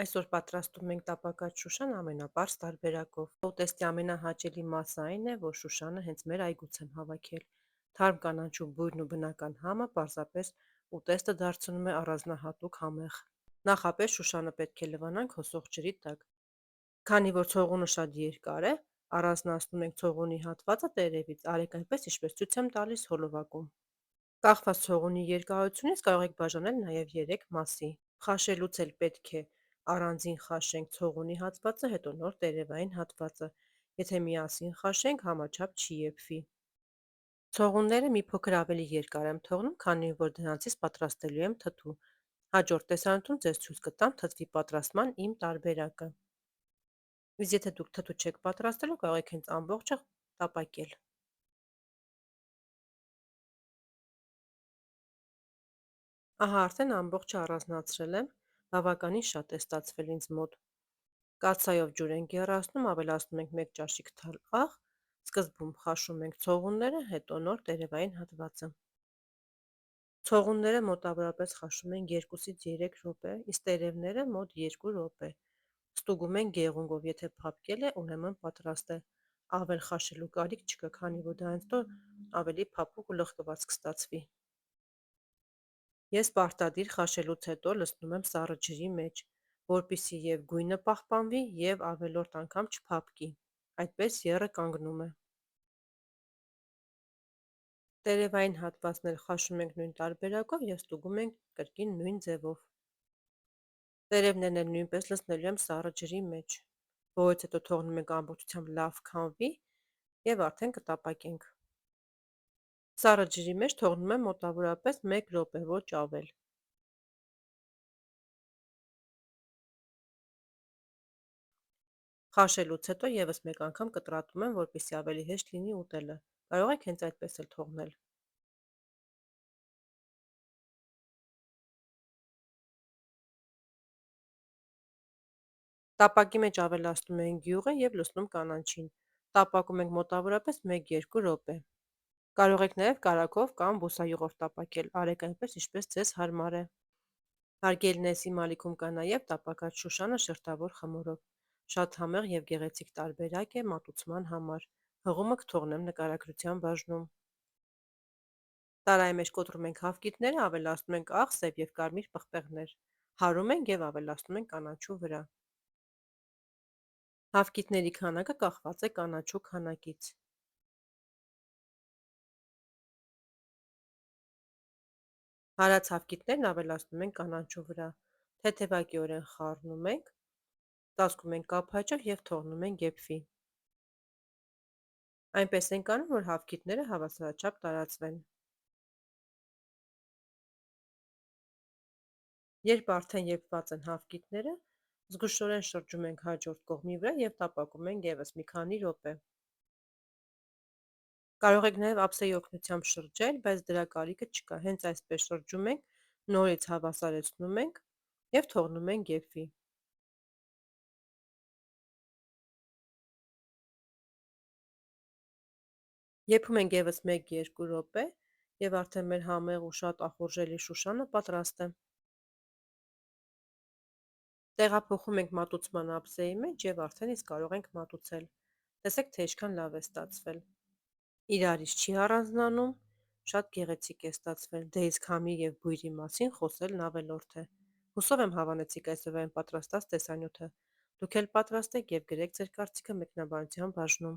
Այսօր պատրաստում ենք տապակած շուշան ամենապարզ տարբերակով։ Ուտեստի ամենահաճելի մասը այն է, որ շուշանը հենց մեր այգուց եմ հավաքել։ Թարմ կանաչու բույրն ու բնական համը պարզապես ուտեստը դարձնում է առանձնահատուկ համեղ։ Նախապես շուշանը պետք է լվանանք հոսող ջրի տակ։ Քանի որ ցողունը շատ երկար է, առանձնացնում ենք ցողունի հատվածը տերևից, արեք այնպես, ինչպես ցույց եմ տալիս հոլովակում։ Կախված ցողունի երկարությունից կարող եք բաժանել նաև 3 մասի։ Խաշելուց էլ պետք է առանձին խաշենք ցողունի հատվածը, հետո նոր տերևային հատվածը։ Եթե միասին խաշենք, համաչափ չի եփվի։ Ցողունները մի փոքր ավելի երկար եմ թողնում, քանի որ դրանցից պատրաստելու եմ թթու։ Հաջորդ տեսանյութում ձեզ ցույց կտամ թթվի պատրաստման իմ տարբերակը։ Իսկ եթե դուք թթու չեք պատրաստելու, կարող եք հենց ամբողջը տապակել։ Ահա արդեն ամբողջը առանձնացրել եմ, բավականին շատ է ստացվել ինձ մոտ։ Կաթսայով ջուր ենք եռացնում, ավելացնում ենք 1 ճաշիկ թալ աղ, սկզբում խաշում ենք ցողունները, հետո նոր տերևային հատվածը։ Ցողունները մոտավորապես խաշում ենք 2-ից 3 րոպե, իսկ տերևները մոտ 2 րոպե։ Ստուգում ենք գեղունգով, եթե փափկել է, ուրեմն պատրաստ է։ Ավել խաշելու կարիք չկա, քանի որ դա հետո ավելի փափուկ ու լղկված կստացվի։ Ես պարտադիր խաշելուց հետո լցնում եմ սառը ջրի մեջ, որպեսզի և գույնը պահպանվի, և ավելորդ անգամ չփափկի, այդպես եռը կանգնում է։ Տերևային հատվածն էլ խաշում ենք նույն տարբերակով և ստուգում ենք կրկին նույն ձևով։ Տերևներն էլ նույնպես լցնելու եմ սառը րի մեջ, որից հետո թողնում ենք ամբողջությամբ լավ քամվի և արդեն կտապակենք։ Սառը ջրի մեջ թողնում եմ մոտավորապես 1 րոպե, ոչ ավել։ Խաշելուց հետո ևս մեկ անգամ կտրատում եմ, որպեսզի ավելի հեշտ լինի ուտելը։ Կարող եք հենց այդպես էլ թողնել։ Տապակի մեջ ավելացնում ենք գյուղը և լցնում կանաչին։ Տապակում ենք մոտավորապես 1-2 րոպե։ Կարող եք նաև կարագով կամ բուսայուղով տապակել, արեք այնպես, ինչպես ձեզ հարմար է։ Հարգելինս, իմ ալիքում կա նաև տապակած շուշանը շերտավոր խմորով։ Շատ համեղ և գեղեցիկ տարբերակ է մատուցման համար։ Հղումը կթողնեմ նկարագրության բաժնում։ Տարայի մեջ կոտրում ենք հավկիթները, ավելացնում ենք աղ, սև և կարմիր պղպեղներ։ Հարում ենք և ավելացնում ենք կանաչու վրա։ Հավկիթների քանակը կախված է կանաչու քանակից։ Հարած հավկիթներն ավելացնում ենք կանաչու վրա, թեթևակիորեն խառնում ենք, ծածկում ենք կափաճով և թողնում ենք եփվի։ Այնպես ենք անում, որ հավկիթները հավասարաչափ տարածվեն։ Երբ արդեն եփված են հավկիթները, զգուշորեն շրջում ենք հաջորդ կողմի վրա և տապակում ենք ևս մի քանի րոպե։ Կարող եք նաև ափսեի օգնությամբ շրջել, բայց դրա կարիքը չկա, հենց այսպես շրջում ենք, նորից հավասարեցնում ենք և թողնում ենք եփվի։ Եփում ենք ևս 1-2 րոպե և արդեն մեր համեղ ու շատ ախորժելի շուշանը պատրաստ է։ Տեղափոխում ենք մատուցման ափսեի մեջ և արդեն իսկ կարող ենք մատուցել։ Տեսեք, թե ինչքան լավ է ստացվել։ Իրարից չի առանձնանում, շատ գեղեցիկ է ստացվել, դե իսկ համի և բույրի մասին խոսելն ավելորդ է։ Հուսով եմ հավանեցիք այսօրվա իմ պատրաստած տեսանյութը։ Դուք էլ պատրաստեք և գրեք ձեր կարծիքը մեկնաբանության բաժնում։